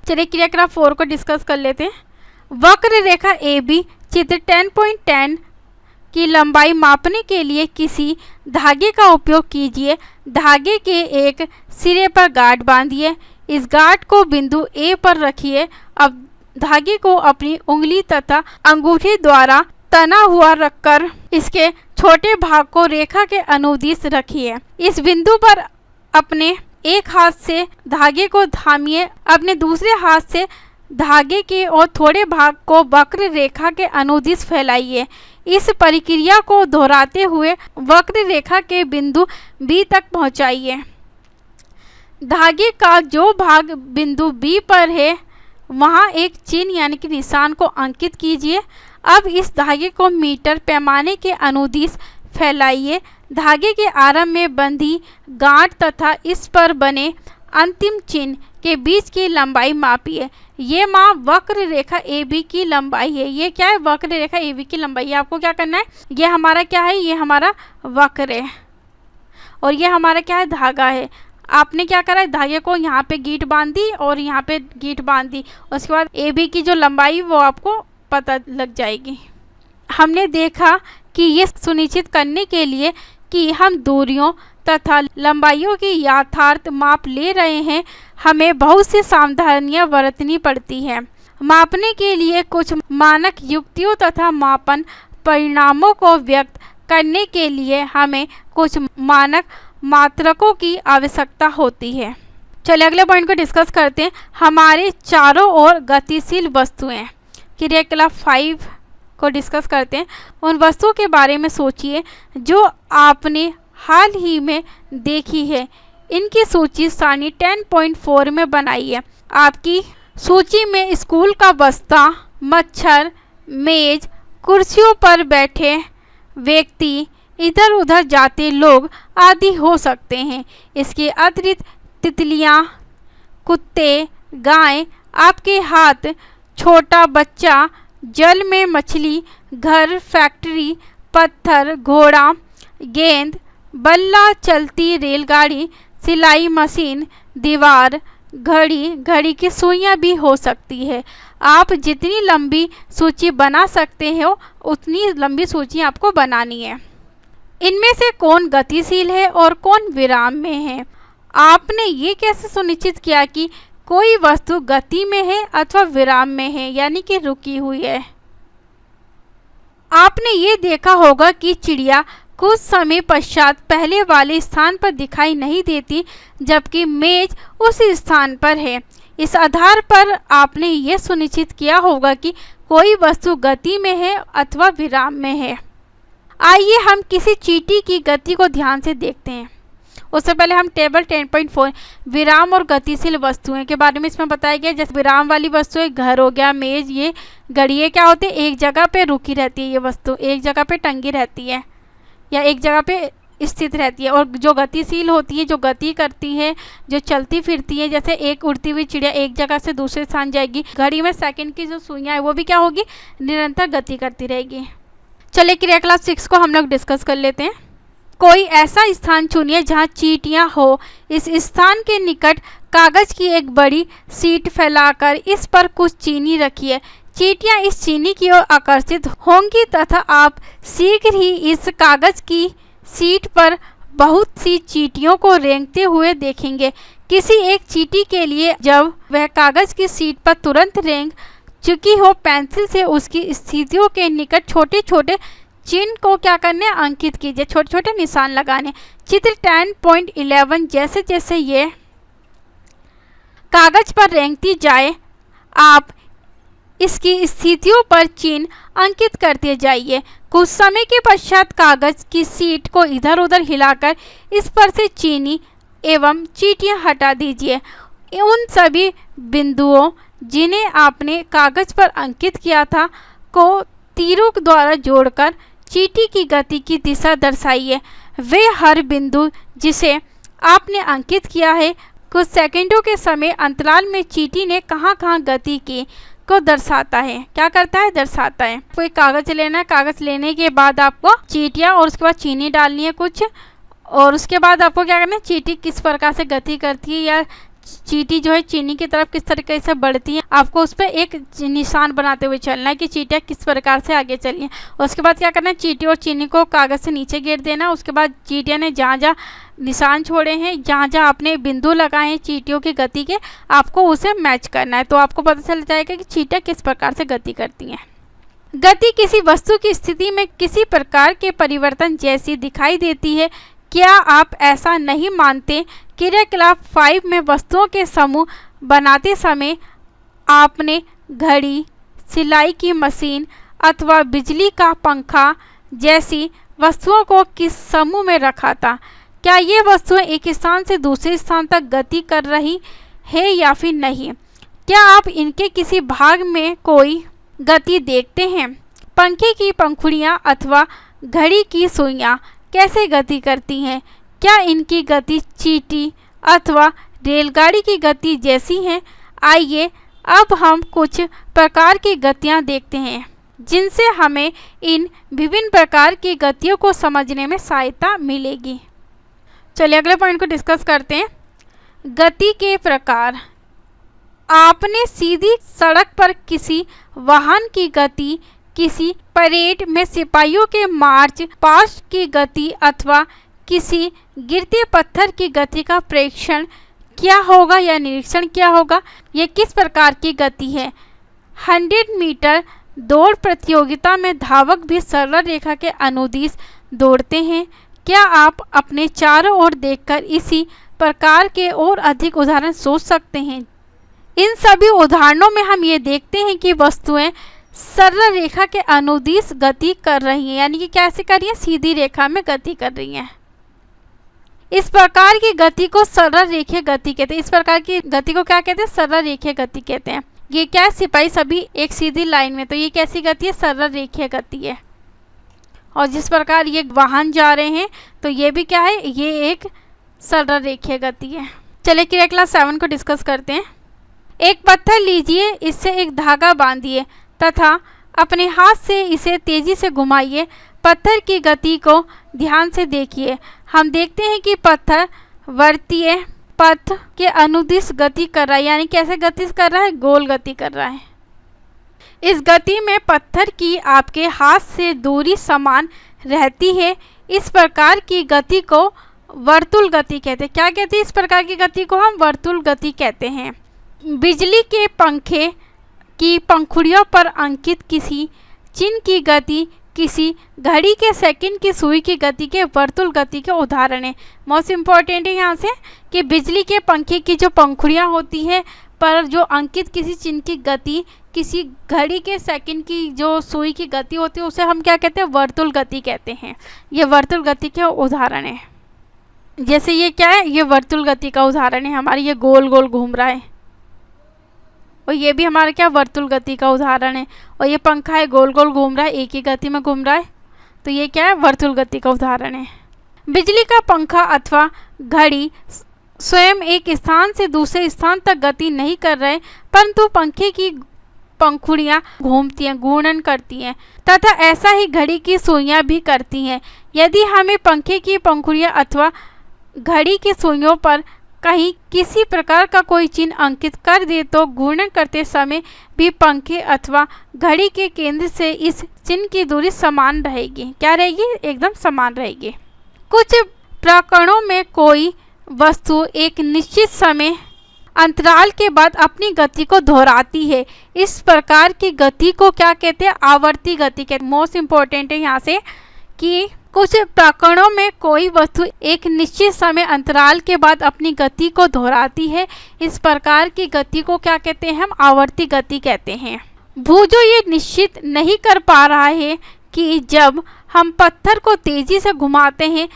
चलिए क्रियाकलाप 4 को डिस्कस कर लेते हैं। वक्र रेखा AB चित्र 10.10 की लंबाई मापने के लिए किसी धागे का उपयोग कीजिए। धागे के एक सिरे पर गांठ बांधिए। इस गांठ को बिंदु A पर रखिए। अब धागे को अपनी उंगली तथा अंगूठी द्वारा तना हुआ रखकर इसके छोटे भाग को रेखा के अनुदिश रखिए। इस बिंदु पर अपने एक हाथ से धागे को थामिए, अपने दूसरे हाथ से धागे के और थोड़े भाग को वक्र रेखा के अनुदिश फैलाइए। इस प्रक्रिया को दोहराते हुए वक्र रेखा के बिंदु B तक पहुंचाइए। धागे का जो भाग बिंदु B पर है वहाँ एक चिन्ह यानी कि निशान को अंकित कीजिए। अब इस धागे को मीटर पैमाने के अनुदिश फैलाइए। धागे के आरंभ में बंधी गांठ तथा इस पर बने अंतिम चिन्ह के बीच की लंबाई मापिए। ये माप वक्र रेखा AB की लंबाई है। ये क्या है, वक्र रेखा AB की लंबाई। आपको क्या करना है, ये हमारा क्या है, ये हमारा वक्र है और ये हमारा क्या है, धागा है। आपने क्या करा है, धागे को यहाँ पे गीट बांध दी और यहाँ पे गीट बांध दी। उसके बाद AB की जो लंबाई वो आपको पता लग जाएगी। हमने देखा कि ये सुनिश्चित करने के लिए कि हम दूरियों तथा लंबाइयों की यथार्थ माप ले रहे हैं, हमें बहुत सी सावधानियां बरतनी पड़ती हैं। मापने के लिए कुछ मानक युक्तियों तथा मापन परिणामों को व्यक्त करने के लिए हमें कुछ मानक मात्रकों की आवश्यकता होती है। चलिए अगले पॉइंट को डिस्कस करते हैं। हमारे चारों ओर गतिशील वस्तुएं, क्रियाकलाप 5 को डिस्कस करते हैं। उन वस्तुओं के बारे में सोचिए जो आपने हाल ही में देखी है। इनकी सूची सारणी 10.4 में बनाई है। आपकी सूची में स्कूल का बस्ता, मच्छर, मेज, कुर्सियों पर बैठे व्यक्ति, इधर उधर जाते लोग आदि हो सकते हैं। इसके अतिरिक्त तितलियां, कुत्ते, गाय, आपके हाथ, छोटा बच्चा, जल में मछली, घर, फैक्ट्री, पत्थर, घोड़ा, गेंद, बल्ला, चलती रेलगाड़ी, सिलाई मशीन, दीवार, घड़ी, घड़ी की सुइयां भी हो सकती है। आप जितनी लंबी सूची बना सकते हो उतनी लंबी सूची आपको बनानी है। इनमें से कौन गतिशील है और कौन विराम में है? आपने ये कैसे सुनिश्चित किया कि कोई वस्तु गति में है अथवा विराम में है, यानी कि रुकी हुई है? आपने ये देखा होगा कि चिड़िया कुछ समय पश्चात पहले वाले स्थान पर दिखाई नहीं देती, जबकि मेज उस स्थान पर है। इस आधार पर आपने ये सुनिश्चित किया होगा कि कोई वस्तु गति में है अथवा विराम में है। आइए हम किसी चींटी की गति को ध्यान से देखते हैं। उससे पहले हम टेबल 10.4 विराम और गतिशील वस्तुएं के बारे में इसमें बताया गया। जैसे विराम वाली वस्तुएं घर हो गया, मेज, ये घड़ी क्या होते हैं, एक जगह पे रुकी रहती है। ये वस्तु एक जगह पे टंगी रहती है या एक जगह पे स्थित रहती है। और जो गतिशील होती है, जो गति करती है, जो चलती फिरती है, जैसे एक उड़ती हुई चिड़िया एक जगह से दूसरे स्थान जाएगी। घड़ी में सेकंड की जो सुइयां है वो भी क्या होगी, निरंतर गति करती रहेगी। चलिए क्रियाकलाप 6 को हम लोग डिस्कस कर लेते हैं। कोई ऐसा स्थान चुनिए जहां चींटियां हो। इस स्थान के निकट कागज की एक बड़ी शीट फैलाकर इस पर कुछ चीनी रखिए। चींटियां इस चीनी की ओर आकर्षित होंगी तथा आप शीघ्र ही इस कागज की शीट पर बहुत सी चींटियों को रेंगते हुए देखेंगे। किसी एक चींटी के लिए जब वह कागज की शीट पर तुरंत रेंग चुकी हो, पेंसिल से उसकी स्थितियों के निकट छोटे छोटे चिन्ह को क्या करने, अंकित कीजिए, छोटे छोटे निशान लगाने। चित्र 10.11 जैसे जैसे ये कागज पर रेंगती जाए, आप इसकी स्थितियों पर चिन्ह अंकित करते जाइए। कुछ समय के पश्चात कागज की शीट को इधर उधर हिलाकर इस पर से चीनी एवं चींटियां हटा दीजिए। उन सभी बिंदुओं जिन्हें आपने कागज पर अंकित किया था को तीरों द्वारा जोड़कर चींटी की गति की दिशा दर्शाइए। वे हर बिंदु जिसे आपने अंकित किया है कुछ सेकंडों के समय अंतराल में चींटी ने कहां कहां गति की को दर्शाता है। क्या करता है, दर्शाता है। कोई कागज लेना है, कागज लेने के बाद आपको चींटियां और उसके बाद चीनी डालनी है कुछ, और उसके बाद आपको क्या करना है, चींटी किस प्रकार से गति करती है या चींटी जो है चीनी की तरफ किस तरीके से बढ़ती है, आपको उस पर एक निशान बनाते हुए चलना है कि चींटियां किस प्रकार से आगे चली हैं। उसके बाद क्या करना है, चींटी और चीनी को कागज से नीचे गिर देना। उसके बाद चींटियां ने जहाँ जहाँ निशान छोड़े हैं, जहाँ जहाँ आपने बिंदु लगाए हैं चींटियों की गति के, आपको उसे मैच करना है। तो आपको पता चल जाएगा कि चींटियां किस प्रकार से गति करती हैं। गति किसी वस्तु की स्थिति में किसी प्रकार के परिवर्तन जैसी दिखाई देती है। क्या आप ऐसा नहीं मानते? क्रियाकलाप 5 में वस्तुओं के समूह बनाते समय आपने घड़ी, सिलाई की मशीन अथवा बिजली का पंखा जैसी वस्तुओं को किस समूह में रखा था? क्या ये वस्तुएं एक स्थान से दूसरे स्थान तक गति कर रही है या फिर नहीं? क्या आप इनके किसी भाग में कोई गति देखते हैं? पंखे की पंखुड़ियां अथवा घड़ी की सुइयां कैसे गति करती हैं? क्या इनकी गति चींटी अथवा रेलगाड़ी की गति जैसी है? आइए अब हम कुछ प्रकार की गतियां देखते हैं जिनसे हमें इन विभिन्न प्रकार की गतियों को समझने में सहायता मिलेगी। चलिए अगले पॉइंट को डिस्कस करते हैं। गति के प्रकार। आपने सीधी सड़क पर किसी वाहन की गति किसी परेड में सिपाहियों के मार्च पास्ट की गति अथवा किसी गिरते पत्थर की गति का प्रेक्षण क्या होगा या निरीक्षण क्या होगा? यह किस प्रकार की गति है? 100 मीटर दौड़ प्रतियोगिता में धावक भी सरल रेखा के अनुदिश दौड़ते हैं। क्या आप अपने चारों ओर देखकर इसी प्रकार के और अधिक उदाहरण सोच सकते हैं? इन सभी उदाहरणों में हम ये देखते हैं कि वस्तुएं सरल रेखा के अनुदिश गति कर रही हैं, यानी कि कैसे कर रही हैं? सीधी रेखा में गति कर रही हैं। इस प्रकार की गति को सरल रेखीय गति कहते हैं। इस प्रकार की गति को क्या कहते हैं? सरल रेखीय गति कहते हैं। ये क्या है? सिपाही सभी एक सीधी लाइन में, तो ये कैसी गति है? सरल रेखीय गति है। और जिस प्रकार ये वाहन जा रहे हैं तो ये भी क्या है? ये एक सरल रेखीय गति है। चलिए क्रिया क्लास 7 को डिस्कस करते हैं। एक पत्थर लीजिए, इससे एक धागा बांधिए तथा अपने हाथ से इसे तेजी से घुमाइए। पत्थर की गति को ध्यान से देखिए। हम देखते हैं कि पत्थर वर्तीय पथ के अनुदिश गति कर रहा है, यानी कैसे गति कर रहा है? गोल गति कर रहा है। इस गति में पत्थर की आपके हाथ से दूरी समान रहती है। इस प्रकार की गति को वर्तुल गति कहते हैं। क्या कहते हैं? इस प्रकार की गति को हम वर्तुल गति कहते हैं। बिजली के पंखे की पंखुड़ियों पर अंकित किसी चिन्ह की गति किसी घड़ी के सेकंड की सुई की गति के वर्तुल गति के उदाहरण है। मोस्ट इम्पॉर्टेंट है यहाँ से कि बिजली के पंखे की जो पंखुड़ियाँ होती है पर जो अंकित किसी चिन्ह की गति किसी घड़ी के सेकंड की जो सुई की गति होती है उसे हम क्या कहते हैं? वर्तुल गति कहते हैं। ये वर्तुल गति के उदाहरण है। जैसे ये क्या है? ये वर्तुल गति का उदाहरण है। हमारी ये गोल गोल घूम रहा है और ये भी हमारा क्या? वर्तुल गति का उदाहरण है। और ये पंखा है, गोल गोल घूम रहा है, एक ही गति में घूम रहा है, तो ये क्या है? वर्तुल गति का उदाहरण है। बिजली का पंखा अथवा घड़ी स्वयं एक स्थान से दूसरे स्थान तक गति नहीं कर रहे, परंतु पंखे की पंखुड़ियाँ घूमती हैं, घूर्णन करती हैं तथा ऐसा ही घड़ी की सुइयाँ भी करती हैं। यदि हमें पंखे की पंखुड़ियाँ अथवा घड़ी की सुइयों पर कहीं किसी प्रकार का कोई चिन्ह अंकित कर दे तो घूर्णन करते समय भी पंखे अथवा घड़ी के केंद्र से इस चिन्ह की दूरी समान रहेगी। क्या रहेगी? एकदम समान रहेगी। कुछ प्रकरणों में कोई वस्तु एक निश्चित समय अंतराल के बाद अपनी गति को दोहराती है। इस प्रकार की गति को क्या कहते हैं? आवर्ती गति कहते हैं। मोस्ट इम्पोर्टेंट है यहाँ से कि कुछ प्रकरणों में कोई वस्तु एक निश्चित समय अंतराल के बाद अपनी गति को दोहराती है। इस प्रकार की गति को क्या कहते हैं? हम आवर्ती गति कहते हैं। भूजो ये निश्चित नहीं कर पा रहा है कि जब हम पत्थर को तेजी से घुमाते हैं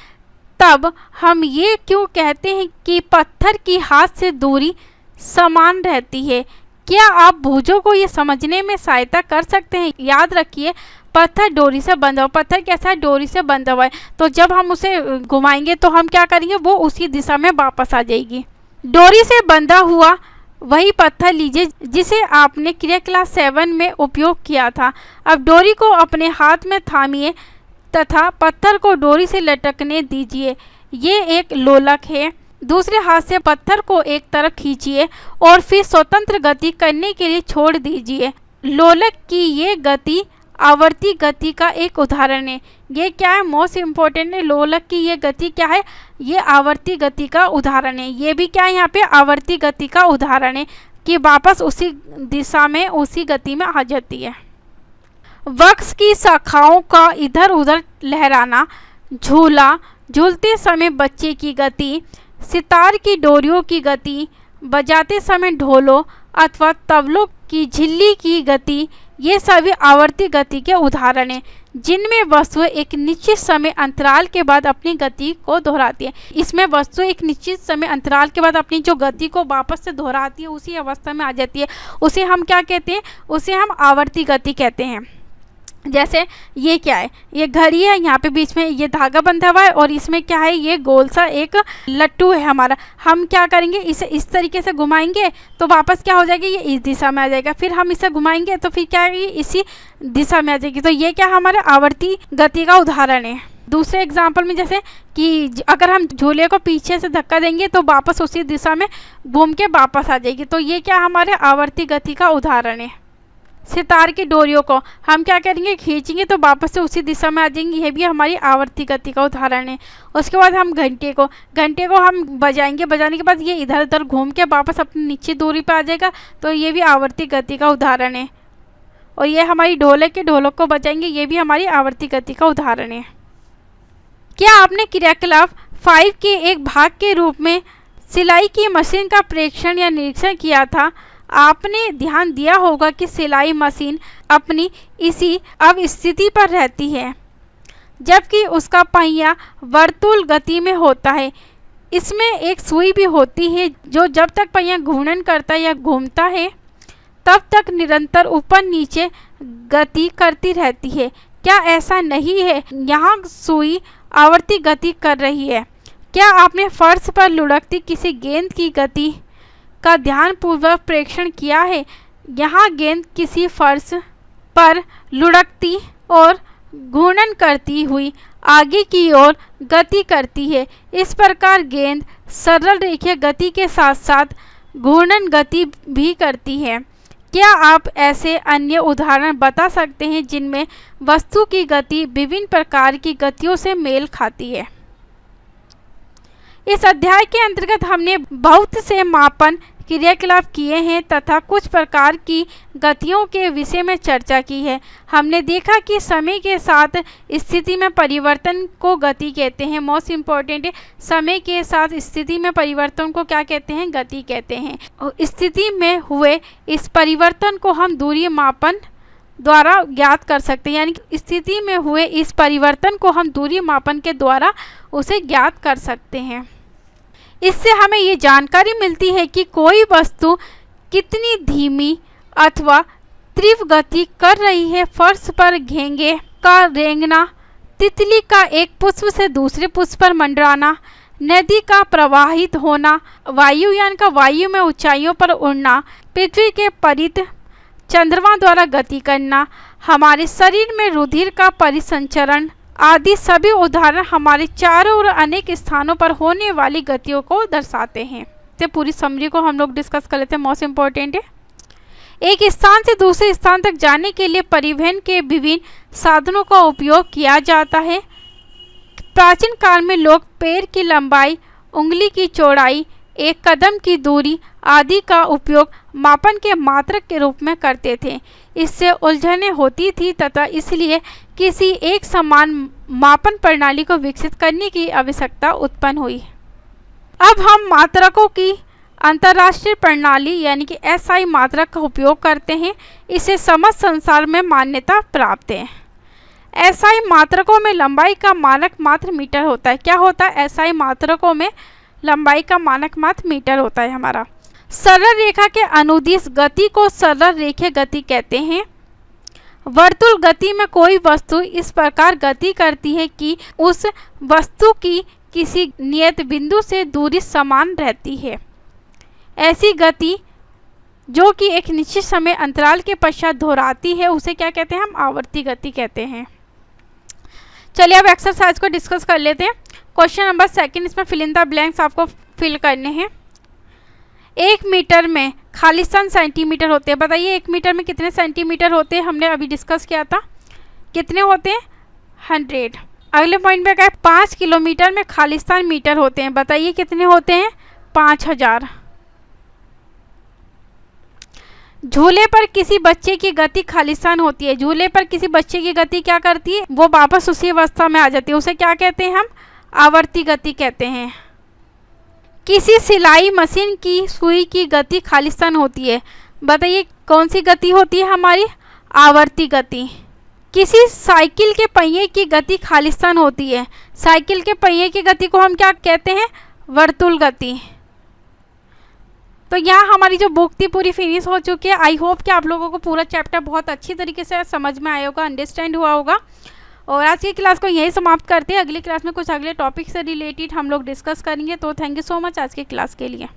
तब हम ये क्यों कहते हैं कि पत्थर की हाथ से दूरी समान रहती है? क्या आप भूजों को ये समझने में सहायता कर सकते हैं? याद रखिए, पत्थर डोरी से बंधा हुआ, पत्थर कैसा है? डोरी से बंधा हुआ है, तो जब हम उसे घुमाएंगे तो हम क्या करेंगे? वो उसी दिशा में वापस आ जाएगी। डोरी से बंधा हुआ वही पत्थर लीजिए जिसे आपने क्रिया क्लास 7 में उपयोग किया था। अब डोरी को अपने हाथ में थामिए तथा पत्थर को डोरी से लटकने दीजिए। ये एक लोलक है। दूसरे हाथ से पत्थर को एक तरफ खींचिए और फिर स्वतंत्र गति करने के लिए छोड़ दीजिए। लोलक की ये गति आवर्ती गति का एक उदाहरण है। ये क्या है? मोस्ट इम्पोर्टेंट है। लोलक की ये गति क्या है? ये आवर्ती गति का उदाहरण है। ये भी क्या है? यहाँ पे आवर्ती गति का उदाहरण है कि वापस उसी दिशा में उसी गति में आ जाती है। वृक्ष की शाखाओं का इधर उधर लहराना, झूला झूलते समय बच्चे की गति, सितार की डोरियों की गति, बजाते समय ढोलों अथवा तबलों की झिल्ली की गति, ये सभी आवर्ती गति के उदाहरण हैं जिनमें वस्तु एक निश्चित समय अंतराल के बाद अपनी गति को दोहराती है। इसमें वस्तु एक निश्चित समय अंतराल के बाद अपनी जो गति को वापस से दोहराती है, उसी अवस्था में आ जाती है, उसे हम क्या कहते हैं? उसे हम आवर्ती गति कहते हैं। जैसे ये क्या है? ये घड़ी है, यहाँ पे बीच में ये धागा बंधा हुआ है और इसमें क्या है? ये गोल सा एक लट्टू है हमारा। हम क्या करेंगे? इसे इस तरीके से घुमाएंगे तो वापस क्या हो जाएगी? ये इस दिशा में आ जाएगा। फिर हम इसे घुमाएंगे तो फिर क्या है? इसी दिशा में आ जाएगी। तो ये क्या हमारे आवर्ती गति का उदाहरण है। दूसरे एग्जाम्पल में जैसे कि अगर हम झूले को पीछे से धक्का देंगे तो वापस उसी दिशा में घूम के वापस आ जाएगी। तो ये क्या हमारे आवर्ती गति का उदाहरण है। सितार की डोरियों को हम क्या करेंगे, खींचेंगे तो वापस से उसी दिशा में आ जाएंगी। यह भी हमारी आवर्ती गति का उदाहरण है। उसके बाद हम घंटे को हम बजाएंगे, बजाने के बाद ये इधर उधर घूम के वापस अपनी निश्चित दूरी पर आ जाएगा, तो ये भी आवर्ती गति का उदाहरण है। और ये हमारी ढोलक को बजाएंगे, ये भी हमारी आवर्ती गति का उदाहरण है। क्या आपने क्रियाकलाप 5 के एक भाग के रूप में सिलाई की मशीन का प्रेक्षण या निरीक्षण किया था? आपने ध्यान दिया होगा कि सिलाई मशीन अपनी इसी अवस्थिति पर रहती है जबकि उसका पहिया वर्तुल गति में होता है। इसमें एक सुई भी होती है जो जब तक पहिया घूर्णन करता है या घूमता है तब तक निरंतर ऊपर नीचे गति करती रहती है। क्या ऐसा नहीं है? यहाँ सुई आवर्ती गति कर रही है। क्या आपने फर्श पर लुढ़कती किसी गेंद की गति का ध्यानपूर्वक प्रेक्षण किया है? यहाँ गेंद किसी फर्श पर लुढ़कती और घूर्णन करती हुई आगे की ओर गति करती है। इस प्रकार गेंद सरल रेखीय गति के साथ साथ घूर्णन गति भी करती है। क्या आप ऐसे अन्य उदाहरण बता सकते हैं जिनमें वस्तु की गति विभिन्न प्रकार की गतियों से मेल खाती है? इस अध्याय के अंतर्गत हमने बहुत से मापन क्रियाकलाप किए हैं तथा कुछ प्रकार की गतियों के विषय में चर्चा की है। हमने देखा कि समय के साथ स्थिति में परिवर्तन को गति कहते हैं। मोस्ट इम्पोर्टेंट है, समय के साथ स्थिति में परिवर्तन को क्या कहते हैं? गति कहते हैं। और स्थिति में हुए इस परिवर्तन को हम दूरी मापन द्वारा ज्ञात कर सकते हैं, यानी कि स्थिति में हुए इस परिवर्तन को हम दूरी मापन के द्वारा उसे ज्ञात कर सकते हैं। इससे हमें ये जानकारी मिलती है कि कोई वस्तु कितनी धीमी अथवा तीव्र गति कर रही है। फर्श पर घेंगे का रेंगना, तितली का एक पुष्प से दूसरे पुष्प पर मंडराना, नदी का प्रवाहित होना, वायुयान का वायु में ऊंचाइयों पर उड़ना, पृथ्वी के परित चंद्रमा द्वारा गति करना, हमारे शरीर में रुधिर का परिसंचरण आदि सभी उदाहरण हमारे चारों ओर अनेक स्थानों पर होने वाली गतियों को दर्शाते हैं। तो पूरी समरी को हम लोग डिस्कस कर लेते हैं। मोस्ट इम्पोर्टेंट है, एक स्थान से दूसरे स्थान तक जाने के लिए परिवहन के विभिन्न साधनों का उपयोग किया जाता है। प्राचीन काल में लोग पैर की लंबाई, उंगली की चौड़ाई, एक कदम की दूरी आदि का उपयोग मापन के मात्रक के रूप में करते थे। इससे उलझनें होती थी तथा इसलिए किसी एक समान मापन प्रणाली को विकसित करने की आवश्यकता उत्पन्न हुई। अब हम मात्रकों की अंतर्राष्ट्रीय प्रणाली यानी कि SI मात्रक का उपयोग करते हैं। इसे समस्त संसार में मान्यता प्राप्त है। SI मात्रकों में लंबाई का मानक मात्र मीटर होता है। क्या होता है? SI मात्रकों में लंबाई का मानक मात्र मीटर होता है हमारा। सरल रेखा के अनुदिश गति को सरल रेखीय गति कहते हैं। वर्तुल गति में कोई वस्तु इस प्रकार गति करती है कि उस वस्तु की किसी नियत बिंदु से दूरी समान रहती है। ऐसी गति जो कि एक निश्चित समय अंतराल के पश्चात दोहराती है उसे क्या कहते हैं? हम आवर्ती गति कहते हैं। चलिए अब एक्सरसाइज को डिस्कस कर लेते हैं। क्वेश्चन नंबर 2, इसमें फिल इन द ब्लैंक्स आपको फिल करने हैं। 1 मीटर में खालिस्तान सेंटीमीटर होते हैं। बताइए 1 मीटर में कितने सेंटीमीटर होते हैं? हमने अभी डिस्कस किया था। कितने होते हैं? 100। अगले पॉइंट पे क्या है? 5 किलोमीटर में खालिस्तान मीटर होते हैं। बताइए कितने होते हैं? 5000। झूले पर किसी बच्चे की गति खालिस्तान होती है। झूले पर किसी बच्चे की गति क्या करती है? वो वापस उसी अवस्था में आ जाती है। उसे क्या कहते हैं? हम आवर्ती गति कहते हैं। किसी सिलाई मशीन की सुई की गति खालिस्तान होती है। बताइए कौन सी गति होती है? हमारी आवर्ती गति। किसी साइकिल के पहिए की गति खालिस्तान होती है। साइकिल के पहिए की गति को हम क्या कहते हैं? वर्तुल गति। तो यहाँ हमारी जो बुक थी पूरी फिनिश हो चुकी है। आई होप कि आप लोगों को पूरा चैप्टर बहुत अच्छी तरीके से समझ में आया होगा, अंडरस्टैंड हुआ होगा। और आज की क्लास को यही समाप्त करते हैं। अगली क्लास में कुछ अगले टॉपिक से रिलेटेड हम लोग डिस्कस करेंगे। तो थैंक यू सो मच आज की क्लास के लिए।